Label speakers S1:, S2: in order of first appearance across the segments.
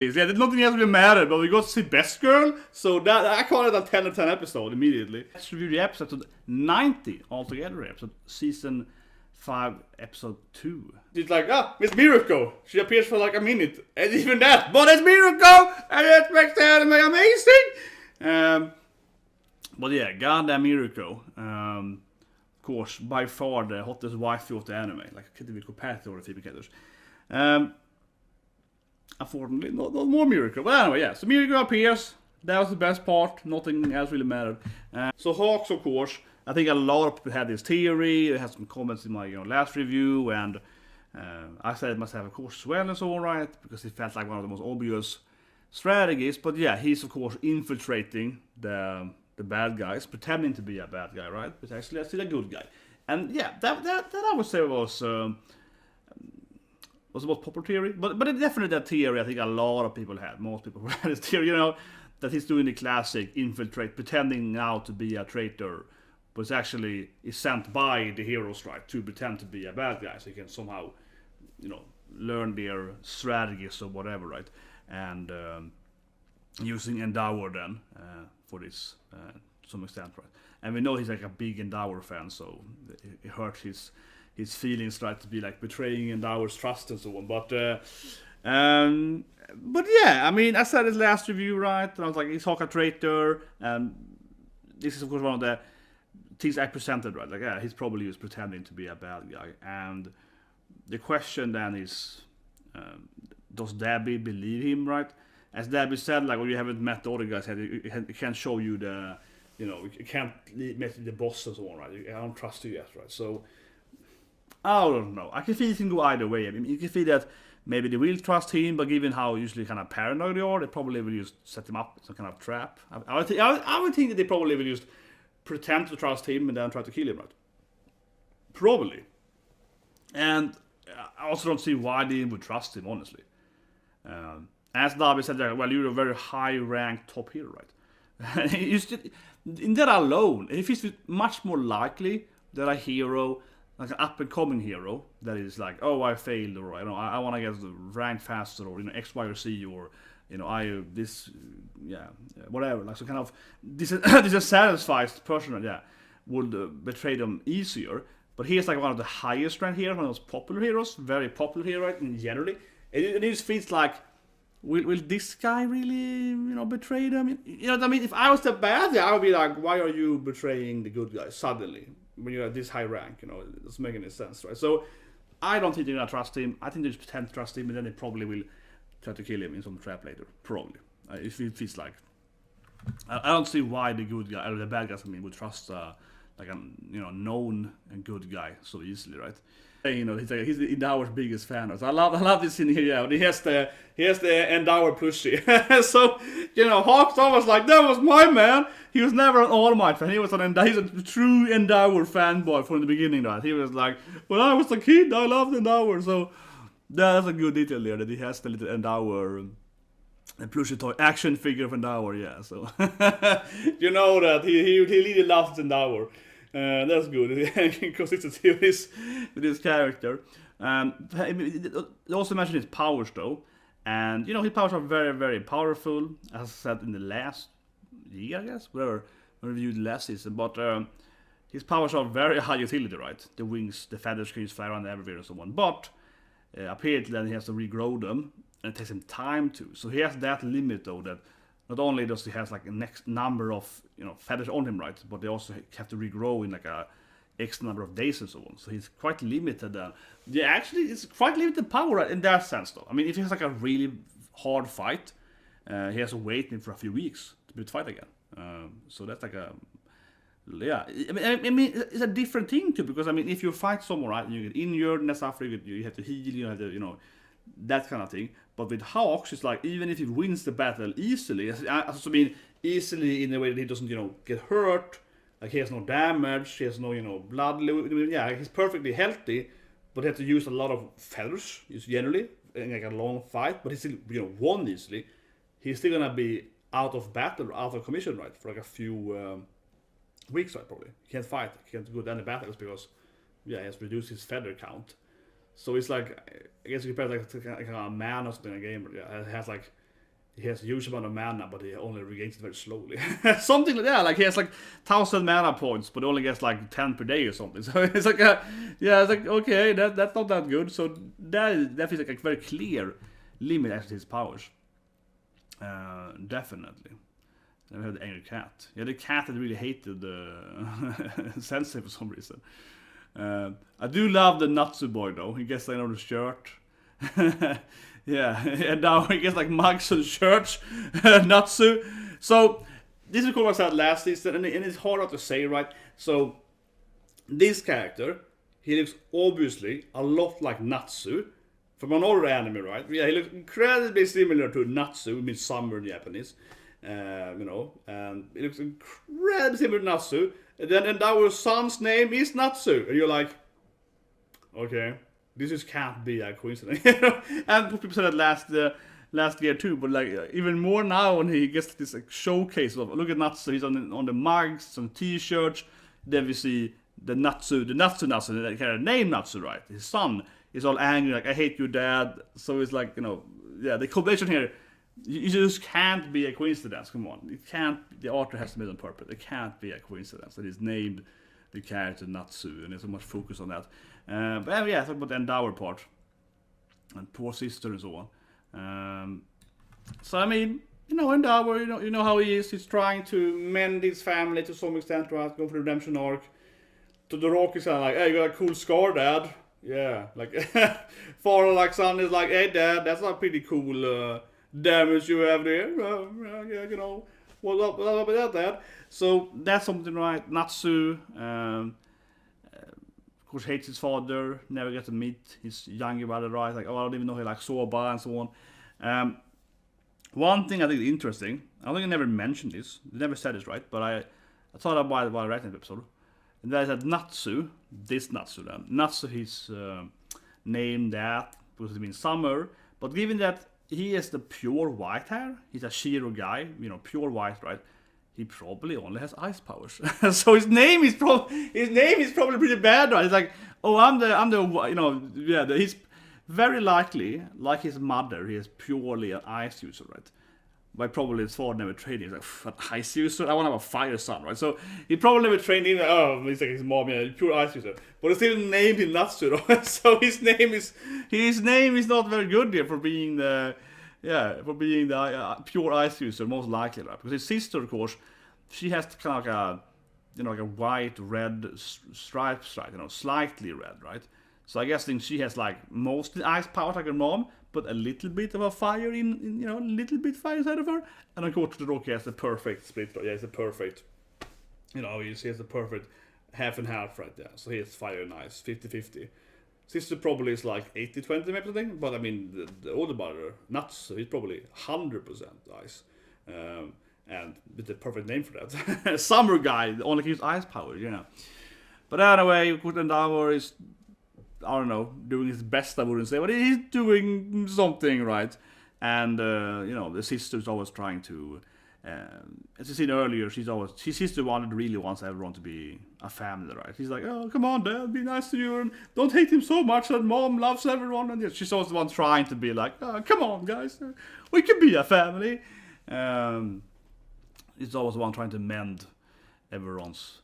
S1: Yeah, nothing else really mattered, but we got to see Best Girl, so that I call it a 10 out of 10 episode immediately. Let's review the episode 90 altogether, episode season 5, episode 2. It's like, Miss Miruko. She appears for like a minute, and even that, but it's Miruko, and it makes the anime amazing. But yeah, goddamn Miruko. Of course, by far the hottest waifu of the anime. Like, can't even compare to other female characters. Unfortunately, not more Miruko. But anyway, yeah. So Miruko appears. That was the best part. Nothing else really mattered. So Hawks, of course. I think a lot of people had this theory. I had some comments in my last review, and I said it must have, of course, as well and so on, right? Because it felt like one of the most obvious strategies. But yeah, he's of course infiltrating the bad guys, pretending to be a bad guy, right? But actually, still a good guy. And yeah, that I would say was the most popular theory. But it definitely that theory I think a lot of people had. Most people had this theory, that he's doing the classic infiltrate, pretending now to be a traitor, but it's actually is sent by the heroes, right, to pretend to be a bad guy, so he can somehow, learn their strategies or whatever, right? And using Endower then for this to some extent, right? And we know he's like a big Endower fan, so it hurts his feelings, right, to be like betraying Endower's trust and so on. But yeah, I mean, I said his last review, right? And I was like, he's Hawk a traitor, and this is of course one of the things I presented, right? Like, yeah, he's probably just pretending to be a bad guy. And the question then is, does Debbie believe him, right? As Debbie said, like, well, you haven't met the other guys yet, it can't show you the, you can't meet the boss and so on, right? I don't trust you yet, right? So, I don't know. I can feel it can go either way. I mean, you can feel that maybe they will trust him, but given how usually kind of paranoid they are, they probably will just set him up in some kind of trap. I would think that they probably will just pretend to trust him and then try to kill him, right? Probably. And I also don't see why they would trust him, honestly. As Darby said, well, you're a very high-ranked top hero, right? In that alone, it feels much more likely that a hero, like an up-and-coming hero, that is like, oh, I failed, or I want to get ranked faster, or X, Y, or Z, or whatever. Like, so kind of dissatisfied person, would betray them easier. But he's like one of the highest ranked heroes, one of those popular heroes, very popular hero, right? And generally, it just feels like, will this guy really, betray them? You know what I mean? If I was the bad guy, I would be like, why are you betraying the good guy suddenly when you're at this high rank? It doesn't make any sense, right? So I don't think they're gonna trust him. I think they just pretend to trust him, and then they probably will try to kill him in some trap later. Probably. It feels like I don't see why the good guy or the bad guys would trust like a known and good guy so easily, right? He's Endower's biggest fan. So I love this scene here. Yeah, he has the Endower plushie. So Hawk's almost like, that was my man. He was never an All Might fan. He's a true Endower fanboy from the beginning. Right? He was like, when I was a kid, I loved Endower. So that's a good detail there, that he has the little Endower plushie toy action figure of Endower. Yeah, so that he really loves Endower. That's good, because it's a series with this character. They also mentioned his powers, though. And, his powers are very, very powerful, as I said in the last year, I guess, whatever, when we reviewed last season. But his powers are very high utility, right? The wings, the feather screens fly around everywhere and so on. But apparently then he has to regrow them, and it takes him time to. So he has that limit, though, that not only does he has like a next number of feathers on him, right, but they also have to regrow in like a X number of days and so on. So he's quite limited. Actually, it's quite limited power, right, in that sense, though. I mean, if he has like a really hard fight, he has to wait maybe for a few weeks to be able to fight again. So that's like a I mean, it's a different thing too, because I mean, if you fight someone, right, you get injured and that's after you have to heal, you have to that kind of thing. But with Hawks, it's like, even if he wins the battle easily, I also mean easily in a way that he doesn't, get hurt, like he has no damage, he has no, blood, he's perfectly healthy, but he has to use a lot of feathers, generally, in like a long fight, but he still, won easily. He's still gonna be out of battle, out of commission, right, for like a few weeks, right, probably. He can't fight, he can't go to any battles because, he has reduced his feather count. So it's like, I guess you compare like a man or something in a game, it has like he has a huge amount of mana, but he only regains it very slowly. Something like that. Like he has like 1,000 mana points, but only gets like 10 per day or something. So it's like, yeah, it's like okay, that's not that good. So that is like a very clear limit actually to his powers. Definitely. Then we have the angry cat. Yeah, the cat that really hated Sensei for some reason. I do love the Natsu boy though. He gets like on the shirt. Yeah, and now he gets like mugs and shirts. Natsu. So this is what I said last season, and it's hard not to say, right? So this character, he looks obviously a lot like Natsu from another anime, right? Yeah, he looks incredibly similar to Natsu, means summer in Japanese. You know, and it looks incredibly similar to Natsu. And then our son's name is Natsu, and you're like, okay, this just can't be a coincidence. And people said that last year too, but like even more now when he gets this like, showcase of look at Natsu, he's on the mugs, some t-shirts. Then we see the Natsu, that kind of name Natsu, right? His son is all angry, like I hate you, dad. So it's like, you know, yeah, the combination here. You just can't be a coincidence. Come on, it can't. The author has made on purpose. It can't be a coincidence that he's named the character Natsu, and there's so much focus on that. But yeah, talk about the Endower part and poor sister and so on. So I mean, you know, Endower, you know how he is. He's trying to mend his family to some extent, right? Go for the redemption arc. To the Rock is kind of like, hey, you got a cool scar, dad. Yeah, like father like son is like, hey, dad, that's not pretty cool. Damage you have there, yeah, you know, what's up with that, Dad? So that's something, right? Natsu, of course, hates his father, never gets to meet his younger brother, right? Like, oh, I don't even know he likes Soba and so on. One thing I think is interesting, I don't think I never mentioned this, they never said this, right? But I thought about it while writing the episode, and that is that Natsu, Natsu, he's named that because it means summer, but given that he is the pure white hair. He's a Shiro guy, you know, pure white, right? He probably only has ice powers. So his name is probably pretty bad, right? It's like, oh, I'm the, you know, yeah. He's very likely, like his mother, he is purely an ice user, right? But probably his father never trained him. He's like, an ice user? I want to have a fire son, right? So he probably never trained him. Oh, he's like his mom, yeah, pure ice user. But he still named him Natsu, right? So his name is not very good here for being the pure ice user, most likely, right? Because his sister, of course, she has kind of like a, you know, like a white red stripe, you know, slightly red, right? So I guess she has like mostly ice powers like her mom, but a little bit of a fire in you know, a little bit fire inside of her. And of course the Rocky has the perfect split. Yeah, it's a perfect, you know, he has the perfect half and half right there. So he has fire and ice, 50-50. Sister probably is like 80-20 maybe something, but I mean the older brother, Natsu, he's probably 100% ice. And with the perfect name for that. Summer guy, only gives ice power, you know. But anyway, Kutendawa is, I don't know, doing his best, I wouldn't say, but he's doing something right. And, you know, the sister's always trying to, as you seen earlier, his sister really wants everyone to be a family, right? He's like, oh, come on, Dad, be nice to you, and don't hate him so much that Mom loves everyone. And she's always the one trying to be like, oh, come on, guys, we can be a family. He's always the one trying to mend everyone's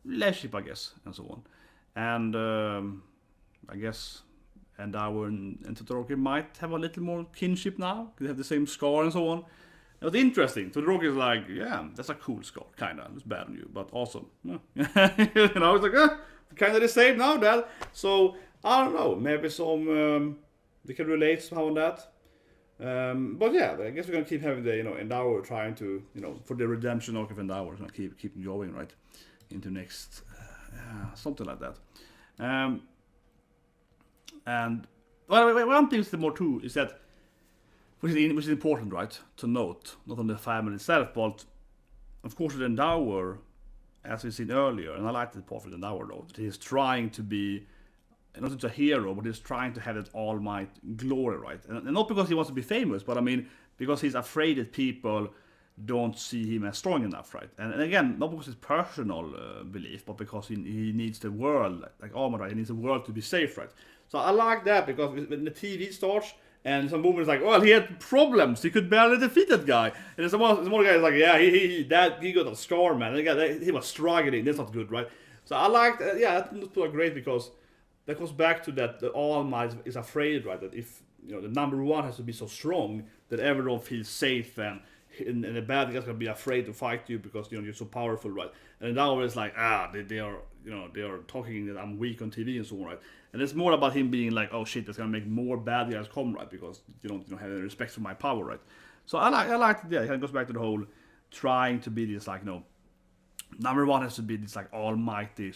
S1: relationship, I guess, and so on. And I guess Endower and Todoroki might have a little more kinship now. They have the same scar and so on. It was interesting. Todoroki is like, yeah, that's a cool scar, kinda. It's bad on you, but awesome. Yeah. You know, it's like, kinda the same now, Dad. So I don't know. Maybe some they can relate somehow on that. But yeah, I guess we're gonna keep having the Endower trying to for the redemption arc of Endower, we're gonna keep going right into next something like that. And one thing is more too is that which is important, right, to note, not only the family itself, but of course the Endower, as we've seen earlier, and I like the part of the Endower though, that he's trying to be not just a hero, but he's trying to have that all might glory, right? And not because he wants to be famous, but I mean because he's afraid that people don't see him as strong enough, right? And again, not because his personal belief, but because he needs the world, like Armor, right? He needs the world to be safe, right? So I like that because when the TV starts And some woman is like, well, he had problems. He could barely defeat that guy. And some other guy is like, yeah, he got a scar, man. He was struggling. That's not good, right? So I liked, that was great because that goes back to that the All Might is afraid, right? That if the number one has to be so strong that everyone feels safe and the bad guys gonna be afraid to fight you because you're so powerful, right? And now it's like they are talking that I'm weak on TV and so on, right? And it's more about him being like, oh shit, that's gonna make more bad guys come, right? Because you don't have any respect for my power, right? So I like it. Yeah, it kind of goes back to the whole trying to be this number one has to be this almighty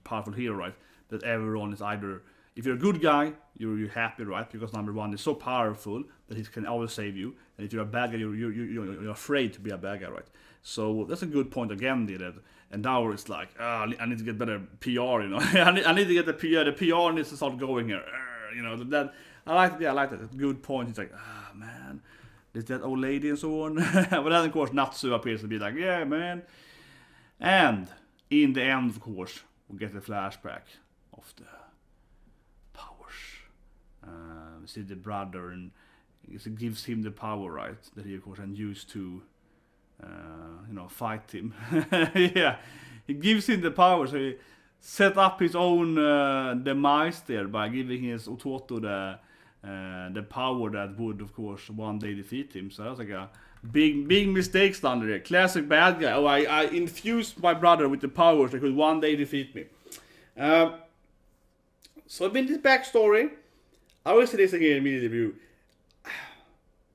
S1: powerful hero, right? That everyone is either, if you're a good guy, you're happy, right? Because number one is so powerful that he can always save you. And if you're a bad guy, you're afraid to be a bad guy, right? So that's a good point again, did it? And now it's like, I need to get better PR, I need to get the PR. The PR needs to start going here, That I like that. Good point. It's like, man, is that old lady and so on? But then of course Natsu appears to be like, yeah, man. And in the end, of course, we get the flashback of the powers. We see the brother, and it gives him the power, right? That he, of course, and used to, fight him. Yeah, he gives him the power, so he set up his own demise there by giving his Ototo the power that would, of course, one day defeat him. So that's like a big mistakes done there. Classic bad guy. Oh, I infused my brother with the powers that could one day defeat me. So in this backstory, I will say this again in media review.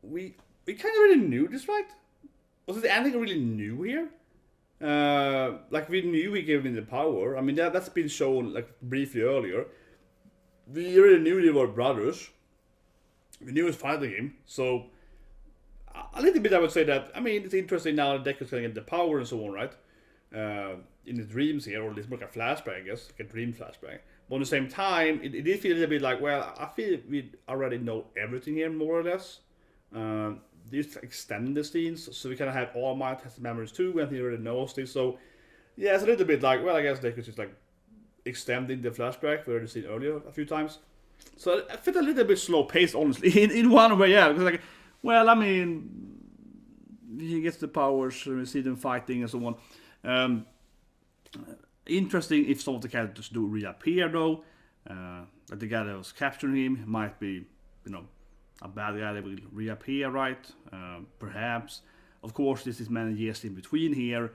S1: We kind of already knew this, right? Was there anything really new here? We knew he gave him the power. I mean, that's been shown briefly earlier. We already knew they were brothers. We knew he was fighting him. So a little bit I would say that, I mean, it's interesting now that Deku's gonna get the power and so on, right? In his dreams here, or at least like a flashback, I guess, like a dream flashback. But at the same time, it did feel a little bit like, well, I feel we already know everything here, more or less. These extend the scenes, so we kind of have All Might has the memories too, and he already knows this. So, yeah, it's a little bit like, well, I guess Deku's just extending the flashback we already seen earlier a few times. So I felt a little bit slow paced, honestly, in one way, yeah, because I mean, he gets the powers, we see them fighting and so on. Interesting if some of the characters do reappear though. That the guy that was capturing him might be, a bad guy that will reappear, right? Perhaps. Of course, this is many years in between here.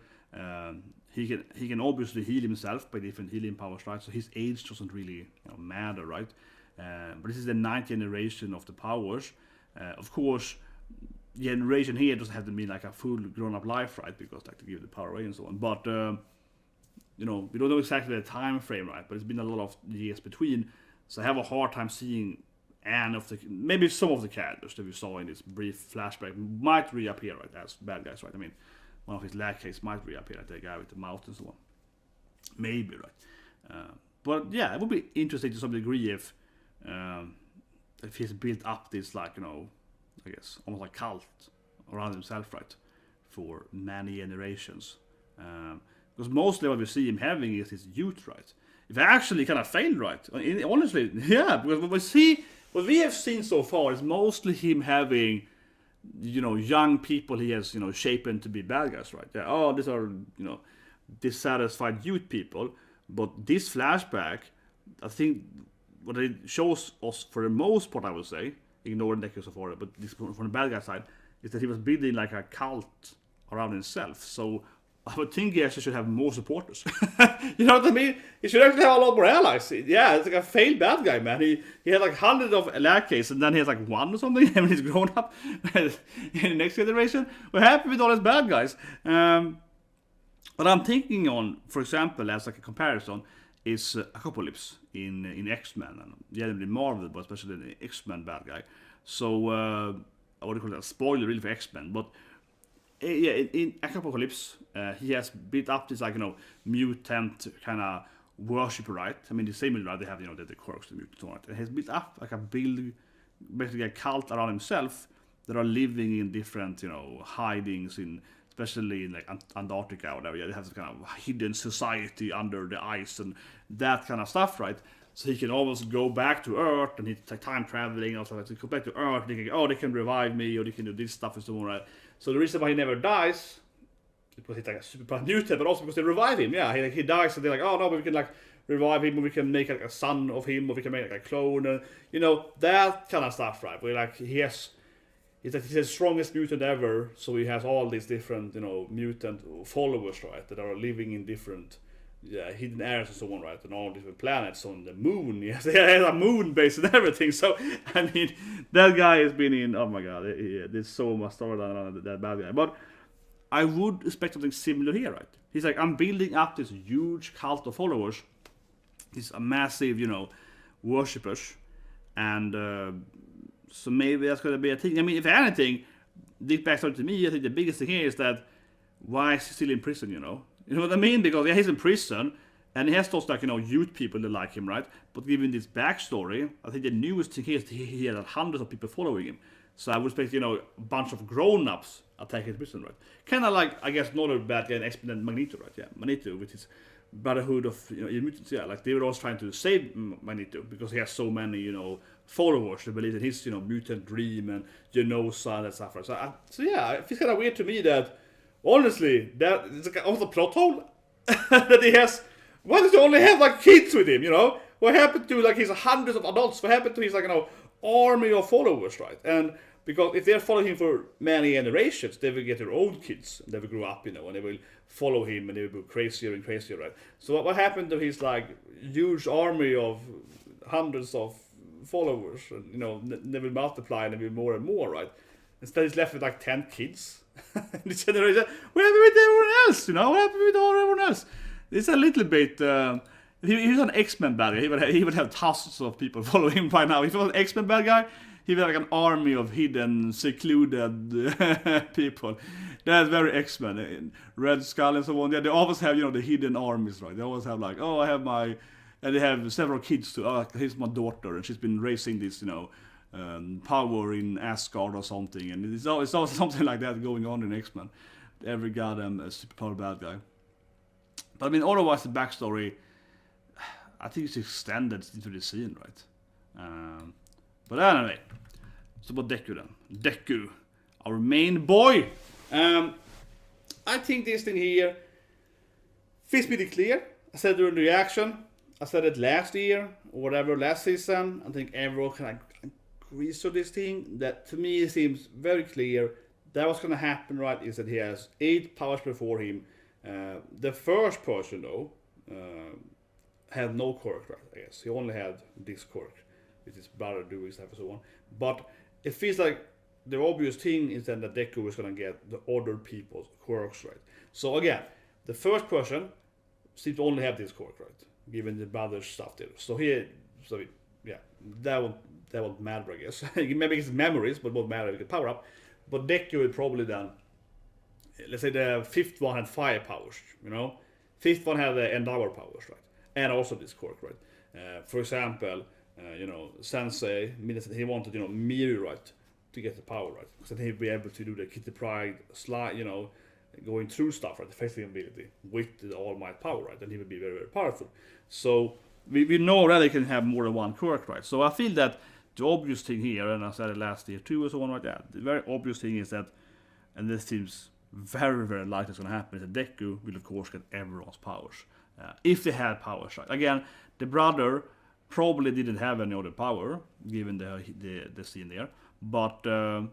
S1: He can obviously heal himself by different healing powers, right? So his age doesn't really matter, right? But this is the 9th generation of the powers. Of course, generation here doesn't have to mean a full grown-up life, right? Because to give the power away and so on. But we don't know exactly the time frame, right? But it's been a lot of years between, so I have a hard time seeing maybe some of the characters that we saw in this brief flashback might reappear, right, as bad guys, right? I mean, one of his lackey might reappear, like the guy with the mouth and so on. Maybe, right? But yeah, it would be interesting to some degree if he's built up this I guess almost like cult around himself, right, for many generations. Because mostly what we see him having is his youth, right? If I actually kind of failed, right? Honestly, yeah, because what we have seen so far is mostly him having, young people he has, shapen to be bad guys, right? Yeah, oh, these are, dissatisfied youth people. But this flashback, I think, what it shows us for the most part, I would say, ignoring Deku so far, but this from the bad guy side, is that he was building a cult around himself. So I would think he actually should have more supporters. You know what I mean? He should actually have a lot more allies. Yeah, it's a failed bad guy, man. He had hundreds of lackeys, and then he has one or something, and he's grown up in the next generation. We're happy with all his bad guys. But I'm thinking on, for example, as a comparison, is Apocalypse in X-Men, and generally Marvel, but especially the X-Men bad guy. So, I would call that a spoiler really for X-Men, but yeah, in Apocalypse, he has built up this mutant kind of worship, right? I mean, the same right? They have the quirks, the mutants, right? And he's built up basically a cult around himself that are living in different hidings in, especially in Antarctica or whatever. Yeah, they have this kind of hidden society under the ice and that kind of stuff, right? So he can almost go back to Earth, and he's like time traveling, also like to go back to Earth. They can revive me, or they can do this stuff and so on, right? So the reason why he never dies, because he's like a super mutant, but also because they revive him. Yeah, he dies, and they're like, oh no, but we can like revive him, or we can make like a son of him, or we can make like a clone, and that kind of stuff, right? Where like he's the strongest mutant ever, so he has all these different mutant followers, right? That are living in different hidden areas and so on, right? And all different planets on the moon. Yes, he has a moon base and everything. So I mean, that guy has been in. Oh my god, there's so much storyline on that bad guy. But I would expect something similar here, right? He's like, I'm building up this huge cult of followers, these massive, worshippers, and so maybe that's going to be a thing. I mean, if anything, this backstory to me, I think the biggest thing here is that why is he still in prison? You know what I mean? Because he's in prison, and he has those like youth people that like him, right? But given this backstory, I think the newest thing here is he had hundreds of people following him. So I would expect a bunch of grown-ups attacking his prison, right? Kind of like, I guess, not a bad guy, an X-Men Magneto, right? Yeah, Magneto with his brotherhood of mutants. Yeah, like they were always trying to save Magneto because he has so many followers who believe in his mutant dream and Genosa and that stuff, right? So yeah, it feels kind of weird to me that honestly that it's like almost a plot hole that he has. Why does he only have like kids with him? What happened to like his hundreds of adults? What happened to his like army of followers, right? And because if they're following him for many generations, they will get their own kids, and they will grow up, and they will follow him, and they will be crazier and crazier, right? So what happened to his like huge army of hundreds of followers, and they will multiply and they will be more and more, right? Instead, he's left with like 10 kids. This generation, what happened with everyone else? What happened with everyone else? It's a little bit. If he was an X-Men bad guy, he would have thousands of people following him by now. If he was an X-Men bad guy, he would have like an army of hidden, secluded people. That's very X-Men. Red Skull and so on. Yeah, they always have, the hidden armies, right? They always have like, oh, I have my... And they have several kids too. Oh, here's my daughter, and she's been raising this, power in Asgard or something. And it's always something like that going on in X-Men. Every goddamn superpower bad guy. But I mean, otherwise the backstory, I think it's extended into the scene, right? But anyway, so about Deku then. Deku, our main boy. I think this thing here feels pretty clear. I said during the reaction, I said it last year, or whatever, last season. I think everyone kind of agrees to this thing. That to me seems very clear. That what's going to happen, right, is that he has 8 powers before him. The first person, though, had no quirk, right, I guess. He only had this quirk, with his brother doing stuff and so on. But it feels like the obvious thing is then that Deku is going to get the other people's quirks, right? So again, the first person seems to only have this quirk, right? Given the brother's stuff there. That won't matter, I guess. Maybe it's memories, but won't matter if you get power up. But Deku would probably then, let's say the 5th one had fire powers, 5th one had the Endeavor powers, right? And also this quirk, right? For example, Sensei, he wanted, Miru, right? To get the power, right? Because then he'd be able to do the Kitty Pride slide, going through stuff, right? The facing ability with the All Might power, right? And he would be very, very powerful. So we know that they can have more than one quirk, right? So I feel that the obvious thing here, and I said it last year too, or so on like that, the very obvious thing is that, and this seems very, very likely it's going to happen, is that Deku will of course get everyone's powers. If they had powers, right? Again, the brother probably didn't have any other power, given the scene there. But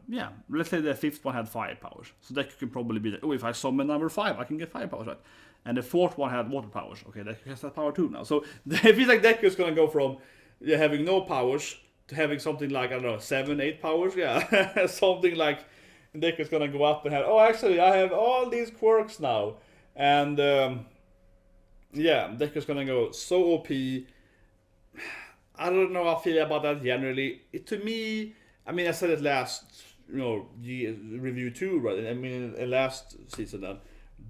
S1: yeah, let's say the 5th one had fire powers. So Deku can probably be like, oh, if I summon number 5, I can get fire powers, right? And the 4th one had water powers. Okay, Deku has that power too now. So it feels like Deku is going to go from having no powers to having something like, I don't know, 7, 8 powers. Yeah, something like Deku is going to go up and have, oh, actually, I have all these quirks now. And yeah, Deku is going to go so OP. I don't know how I feel about that generally. To me, I mean, I said it last, review too, right? I mean, last season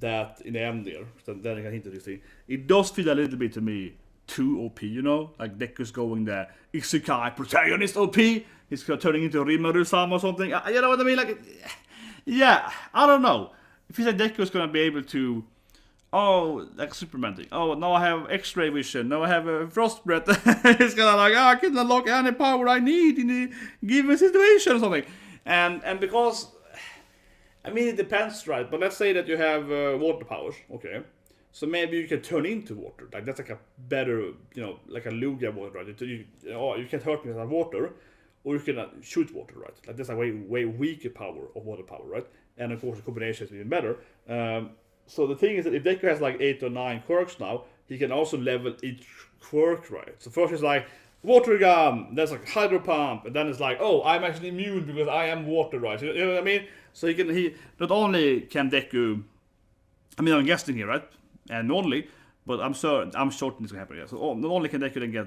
S1: that in the end there, then I got into this thing. It does feel a little bit to me too OP, like Deku's going the Isekai protagonist OP. He's turning into Rimuru-sama or something. You know what I mean? Like, yeah, I don't know. It feels like Deku's gonna be able to oh, like Superman thing. Oh, now I have X-ray vision. Now I have a frost breath. It's kind of like, oh, I can unlock any power I need in a given situation or something. And because, I mean, it depends, right? But let's say that you have water powers, okay? So maybe you can turn into water. Like that's like a better, like a Lugia water, right? You can't hurt me with water, or you can shoot water, right? Like that's a way weaker power of water power, right? And of course the combination is even better. So the thing is that if Deku has like 8 or 9 quirks now, he can also level each quirk, right? So first it's like water gun, that's like hydro pump, and then it's like, oh, I'm actually immune because I am water, right? You know what I mean? So he not only can Deku, I mean I'm guessing here, right? And not only, but I'm certain it's gonna happen. Yeah. So not only can Deku then get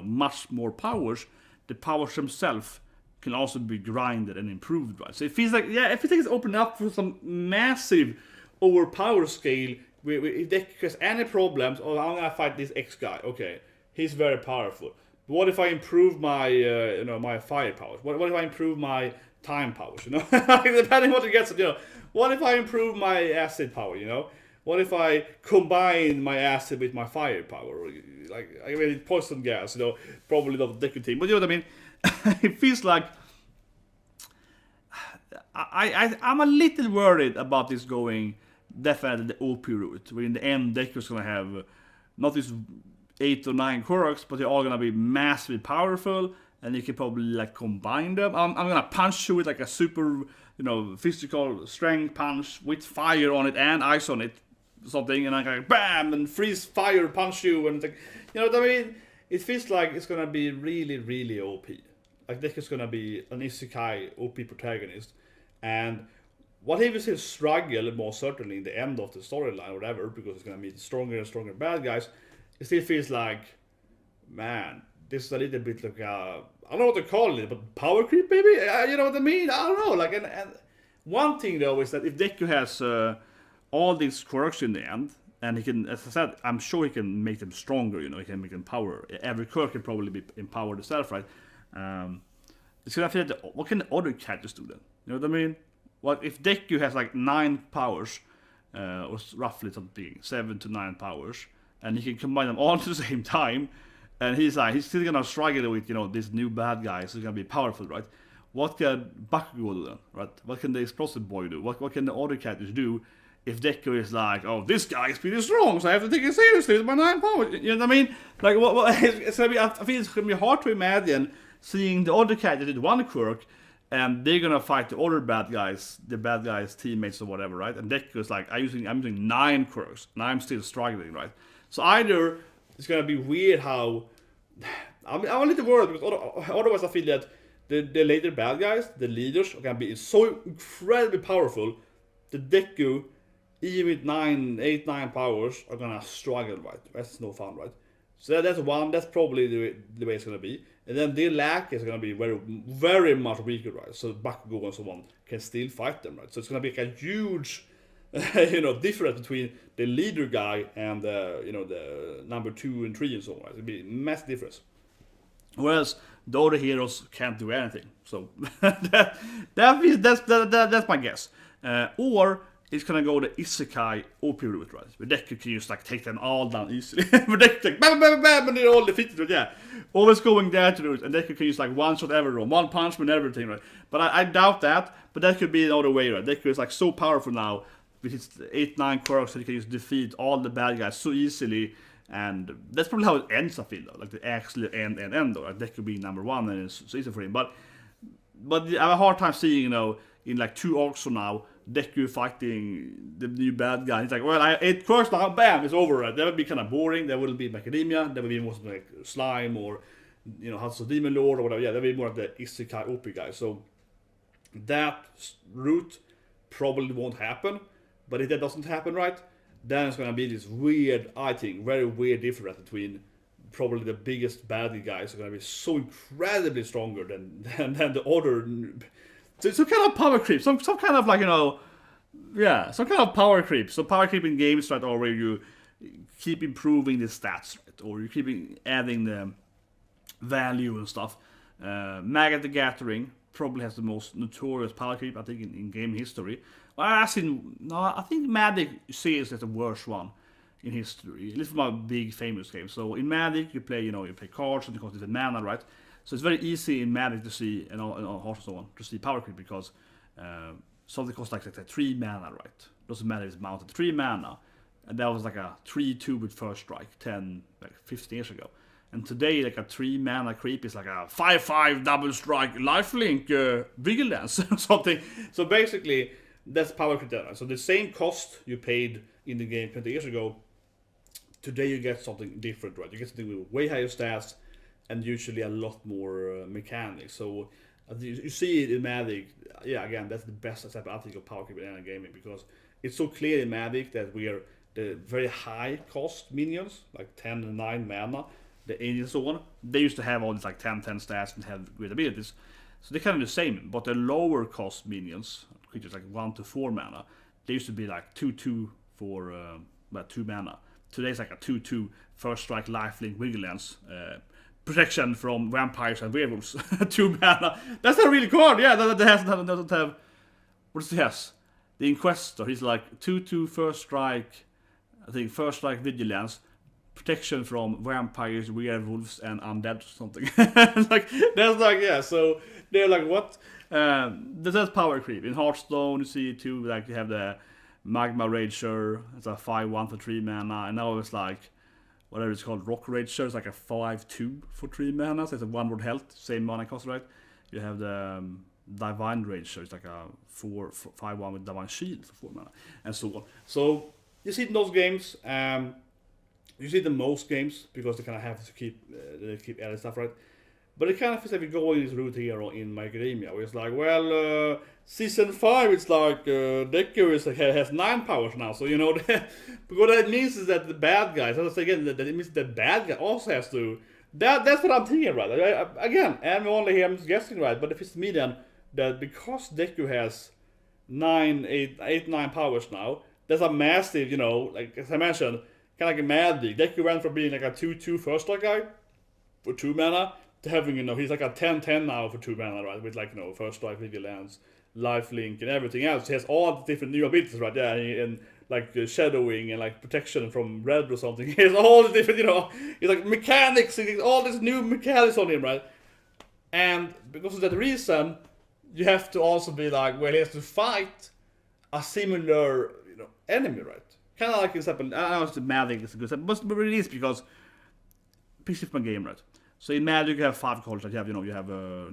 S1: much more powers, the powers themselves can also be grinded and improved, right? So it feels like everything is opened up for some massive overpower scale. If Deku has any problems, I'm gonna fight this X guy. Okay, he's very powerful. But what if I improve my my fire powers? What if I improve my time powers? Depending what it gets. What if I improve my acid power? What if I combine my acid with my fire power? Like, I mean, poison gas, probably not the Deku team, but you know what I mean? It feels like I'm a little worried about this going definitely the OP route, where in the end Deku's gonna have not these 8 or 9 quirks, but they're all gonna be massively powerful, and you can probably like combine them. I'm gonna punch you with like a super, physical strength punch with fire on it and ice on it. Something, and I go bam and freeze fire punch you, and it's like, you know what I mean? It feels like it's gonna be really, really OP. Like Deku's gonna be an isekai OP protagonist, and what he will still struggle more certainly in the end of the storyline or whatever, because it's gonna meet stronger and stronger bad guys. It still feels like, man, this is a little bit like I don't know what to call it, but power creep maybe. You know what I mean? I don't know. Like, and one thing though is that if Deku has all these quirks in the end, and he can, as I said, I'm sure he can make them stronger, he can make them power. Every quirk can probably be empowered itself, right? It's gonna feel like, what can the other characters do then? You know what I mean? What if Deku has like 9 powers, or roughly something, 7 to 9 powers, and he can combine them all at the same time, and he's still gonna struggle with, this new bad guy, so he's gonna be powerful, right? What can Bakugo do then, right? What can the explosive boy do? What can the other characters do? If Deku is like, oh, this guy is pretty strong, so I have to take it seriously with my 9 powers. You know what I mean? Like, it's gonna be, I think it's gonna be hard to imagine seeing the other characters with 1 quirk, and they're gonna fight the other bad guys, the bad guys' teammates or whatever, right? And Deku is like, I'm using 9 quirks, and I'm still struggling, right? So either it's gonna be weird how, I'm a little worried, because otherwise I feel that the later bad guys, the leaders, are gonna be so incredibly powerful that Deku, even with 8, 9 powers, are gonna struggle, right? That's no fun, right? So that's one. That's probably the way it's gonna be. And then their lack is gonna be very, very much weaker, right? So Bakugo and so on can still fight them, right? So it's gonna be like a huge, difference between the leader guy and the number 2 and 3 and so on. Right? It'll be a massive difference. Whereas the other heroes can't do anything. So that's my guess. Or it's gonna go the isekai OP route, right? Where Deku can just like take them all down easily. Where Deku like bam, bam, bam, and they're all defeated, right? Yeah. Always going there to the route, and Deku can use like one shot everyone, 1 punch and everything, right? But I doubt that, but that could be another way, right? Deku is like so powerful now with his 8, 9 quirks that he can just defeat all the bad guys so easily, and that's probably how it ends, I feel, though. Like the actually end though, like Deku being number 1, and it's so easy for him. But I have a hard time seeing, in like 2 arcs from now, Deku fighting the new bad guy. He's like, well, I 8 quirks now, bam, it's over. Right? That would be kind of boring. That wouldn't be Macadamia. That would be more something like Slime or, House of Demon Lord or whatever. Yeah, that would be more like the isekai OP guy. So that route probably won't happen. But if that doesn't happen, right, then it's gonna be this weird, I think, very weird difference between probably the biggest bad guys are gonna be so incredibly stronger than the other. So some kind of power creep, some kind of like, some kind of power creep. So power creep in games, right, or where you keep improving the stats, right, or you keep adding the value and stuff. Maggot the Gathering, probably has the most notorious power creep, I think, in game history. I think Magic series is the worst one in history, at least from a big famous game. So in Magic, you play cards and it costs mana, right? So it's very easy in Magic to see, and on Hearthstone to see power creep because something costs like 3 mana, right? Doesn't matter if it's mounted 3 mana, and that was like a 3/2 with first strike 15 years ago. And today, like a 3 mana creep is like a 5/5 double strike lifelink vigilance or something. So basically, that's power creep. So the same cost you paid in the game 20 years ago, today you get something different, right? You get something with way higher stats and usually a lot more mechanics. So you see it in Magic. Yeah, again, that's the best example I think of power creep in gaming because it's so clear in Magic that we are the very high cost minions, like 10 and 9 mana, the angels and so on. They used to have all these like 10/10 stats and have great abilities. So they're kind of the same, but the lower cost minions, creatures like 1 to 4 mana, they used to be like 2/2 for 2 mana. Today's like a 2/2 first strike lifelink vigilance, protection from vampires and werewolves. 2 mana. That's not really card, yeah. That doesn't have. What does it has? The Inquestor, he's like 2/2 first strike, I think first strike vigilance, protection from vampires, werewolves, and undead or something. That's like, yeah, so they're like, what? That's power creep. In Hearthstone, you see it too, like you have the Magma Rager, it's a 5/1 for 3 mana, and now it's like, whatever it's called, Rock Rager, it's like a 5/2 for 3 mana, so it's a 1 word health, same mana cost, right? You have the Divine Rager, it's like a 5/1 with Divine Shield for 4 mana, and so on. So, you see it in those games, you see it in most games, because they kind of have to keep adding stuff, right? But it kind of feels like we go in this route here in My Academia, where it's like, well, Season 5, it's like, Deku is like, has 9 powers now, so you know, because what that means is that the bad guys, as I say again, that it means the bad guy also has to, that's what I'm thinking, right? Again, I'm only here, I'm just guessing, right? But if it's me then, that because Deku has 9 powers now, there's a massive, you know, like, as I mentioned, kind of like a Magic. Deku went from being like a 2/2 first strike guy for 2 mana, to having, you know, he's like a 10/10 now for 2 mana, right? With like, you know, first strike, vigilance, lifelink, and everything else. He has all the different new abilities, right? Yeah, and like shadowing and like protection from red or something. He has all the different, you know, he's like mechanics, he has all these new mechanics on him, right? And because of that reason, you have to also be like, well, he has to fight a similar, you know, enemy, right? Kind of like this happened. I don't know if the Magic is a good example, but it is because piece of my game, right? So in Magic you have 5 colors, like you have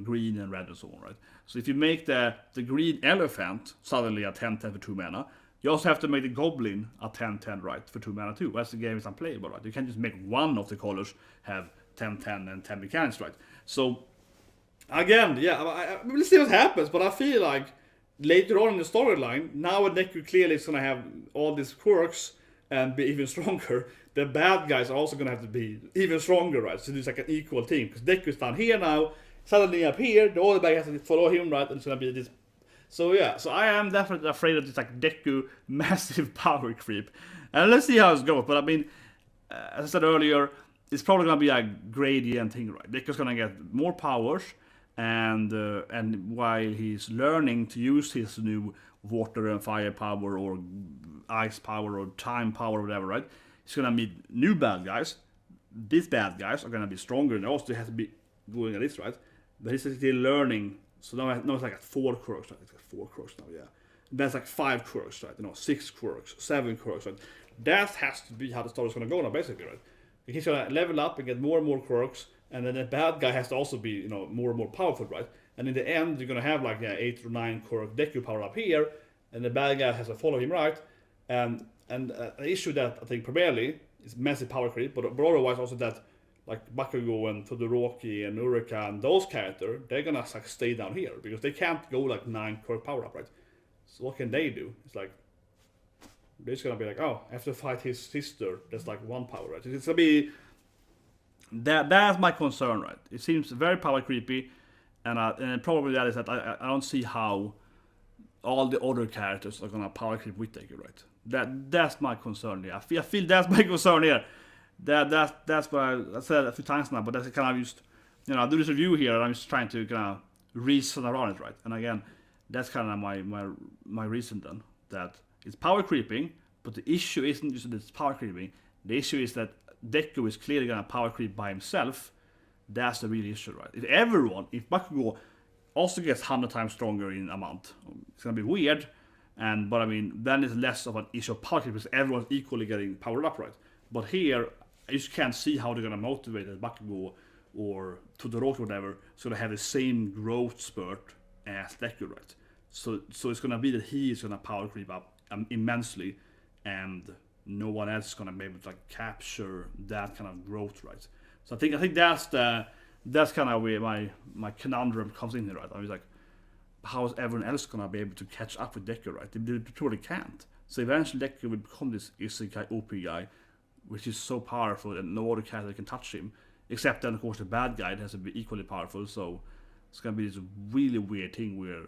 S1: green and red and so on, right? So if you make the green elephant suddenly a 10/10 for 2 mana, you also have to make the goblin a 10/10, right, for 2 mana too. As the game is unplayable, right? You can't just make one of the colors have 10/10 and 10 mechanics, right? So again, yeah, we'll see what happens, but I feel like later on in the storyline, now Deku clearly is gonna have all these quirks and be even stronger. The bad guys are also gonna have to be even stronger, right? So it's like an equal team, because Deku is down here now, suddenly up here, the other guy has to follow him, right? And it's gonna be this. So yeah, so I am definitely afraid of this like Deku massive power creep, and let's see how it goes. But I mean, as I said earlier, it's probably gonna be a gradient thing, right? Deku's gonna get more powers, and while he's learning to use his new water and fire power or ice power or time power or whatever, right? He's gonna meet new bad guys. These bad guys are gonna be stronger, and also has to be going at this, right? But he's still learning. So now it's like at 4 quirks, right? It's like 4 quirks now, yeah. That's like 5 quirks, right? You know, 6 quirks, 7 quirks, right? That has to be how the story's gonna go now, basically, right? He's gonna level up and get more and more quirks, and then the bad guy has to also be, you know, more and more powerful, right? And in the end, you're gonna have like 8 or 9 quirk Deku power up here, and the bad guy has to follow him, right? And an issue that I think primarily is massive power creep, but otherwise also that like Bakugo and Todoroki and Urika and those characters, they're gonna like stay down here because they can't go like 9 quirk power up, right? So what can they do? It's like they're just gonna be like, oh, I have to fight his sister. That's like 1 power, right? It's gonna be that's my concern, right? It seems very power creepy, and probably that is that I don't see how all the other characters are gonna power creep with Deku, right? That's my concern here. I feel that's my concern here. That's what I said a few times now, but that's kind of just, you know, I do this review here and I'm just trying to kind of reason around it, right? And again, that's kind of my reason then, that it's power creeping, but the issue isn't just that it's power creeping. The issue is that Deku is clearly gonna power creep by himself. That's the real issue, right? If Bakugo also gets 100 times stronger in a month, it's gonna be weird. But I mean, then it's less of an issue of power creep because everyone's equally getting powered up, right? But here, I just can't see how they're gonna motivate that Bakugo or Todoroki or whatever is gonna have the same growth spurt as Deku, right? So it's gonna be that he is gonna power creep up immensely, and no one else is gonna be able to like capture that kind of growth, right? So I think that's kind of where my conundrum comes in here, right? I was like, how is everyone else gonna be able to catch up with Deku, right? They probably can't. So eventually Deku will become this isekai OP guy, which is so powerful that no other character can touch him. Except then, of course, the bad guy has to be equally powerful. So it's gonna be this really weird thing where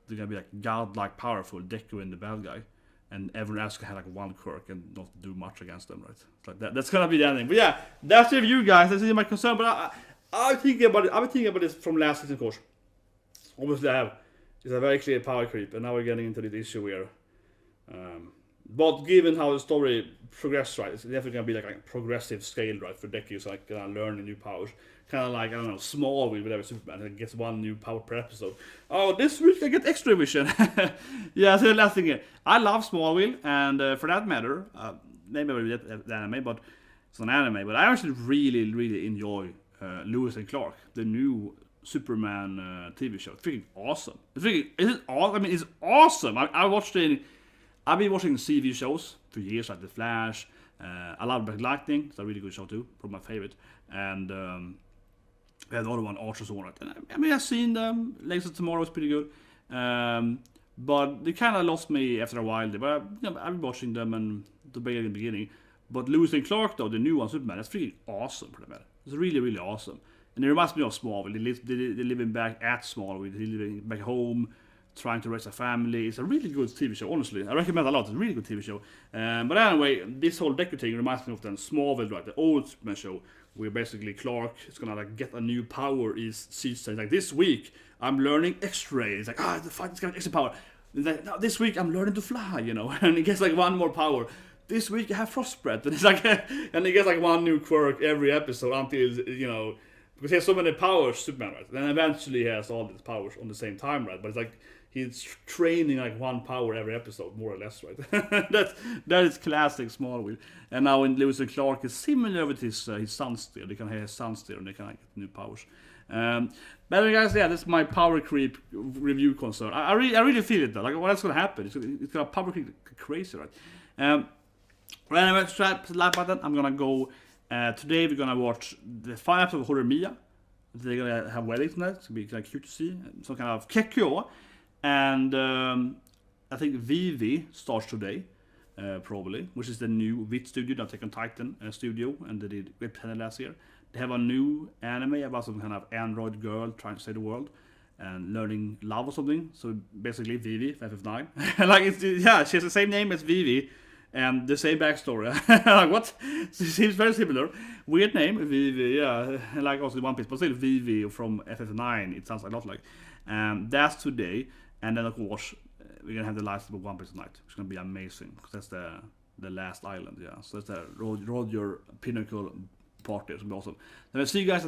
S1: they're gonna be like godlike powerful, Deku and the bad guy, and everyone else can have like one quirk and not do much against them, right? It's like that's gonna be the ending. But yeah, that's the review, guys. That's my concern. But I'm thinking about it. I've been thinking about this from last season, of course. Obviously, I have. It's a very clear power creep, and now we're getting into this issue where. But given how the story progressed, right, it's definitely gonna be like a progressive scale, right, for Deku, so like learning new powers. Kind of like, I don't know, Smallville, whatever, Superman, and gets one new power per episode. Oh, this week I get extra vision. Yeah, so the last thing here. I love Smallville, and for that matter, maybe I will get the anime, but it's an anime, but I actually really, really enjoy Lewis and Clark, the new Superman TV show. It's freaking awesome. It's awesome. I've been watching TV shows for years, like The Flash. I love Black Lightning. It's a really good show too, probably my favorite. And we had another one, Archer's Warrant. And I mean, I've seen them. Legs of Tomorrow is pretty good. But they kind of lost me after a while. But I've been watching them and the beginning. But Lewis and Clark, though, the new one, Superman, that's freaking awesome for the matter. It's really, really awesome. And it reminds me of Smallville. They live back at Smallville. They live back home, trying to raise a family. It's a really good TV show, honestly. I recommend it a lot. It's a really good TV show. But anyway, this whole Deku thing reminds me of the Smallville, right? The old Superman show, where basically Clark is gonna like get a new power each season. Like, this week I'm learning X-ray. It's like, the fight is gonna extra power. It's like, no, this week I'm learning to fly, you know. And he gets like one more power. This week I have frost breath. And it's like, and he gets like one new quirk every episode until, you know, because he has so many powers, Superman, right? Then eventually he has all these powers on the same time, right? But it's like he's training like one power every episode, more or less, right? that is classic Smallville. And now in Lewis and Clark is similar with his son still. They can have his son still, and they can like, get new powers. But anyway, guys, yeah, that's my power creep review concern. I really feel it though. Like, what's gonna happen? It's gonna power creep crazy, right? Well, anyway, strap the like button. I'm gonna go. Today we're gonna watch the final episode of Horror Mia. They're gonna have weddings tonight. It's gonna be kind of cute to see. Some kind of Kekyo. And I think Vivi starts today, probably, which is the new VIT studio, the Attack on Titan studio, and they did Web Panel last year. They have a new anime about some kind of android girl trying to save the world and learning love or something. So basically Vivi, FF9. Like, she has the same name as Vivi and the same backstory. Like, what? She seems very similar. Weird name, Vivi, yeah. Like also One Piece, but still Vivi from FF9, it sounds a lot like. That's today. And then, of course, we're gonna have the last of One Piece tonight, which is gonna be amazing because that's the last island, yeah. So that's the Roger Pinnacle party, it's gonna be awesome. Then I'll see you guys in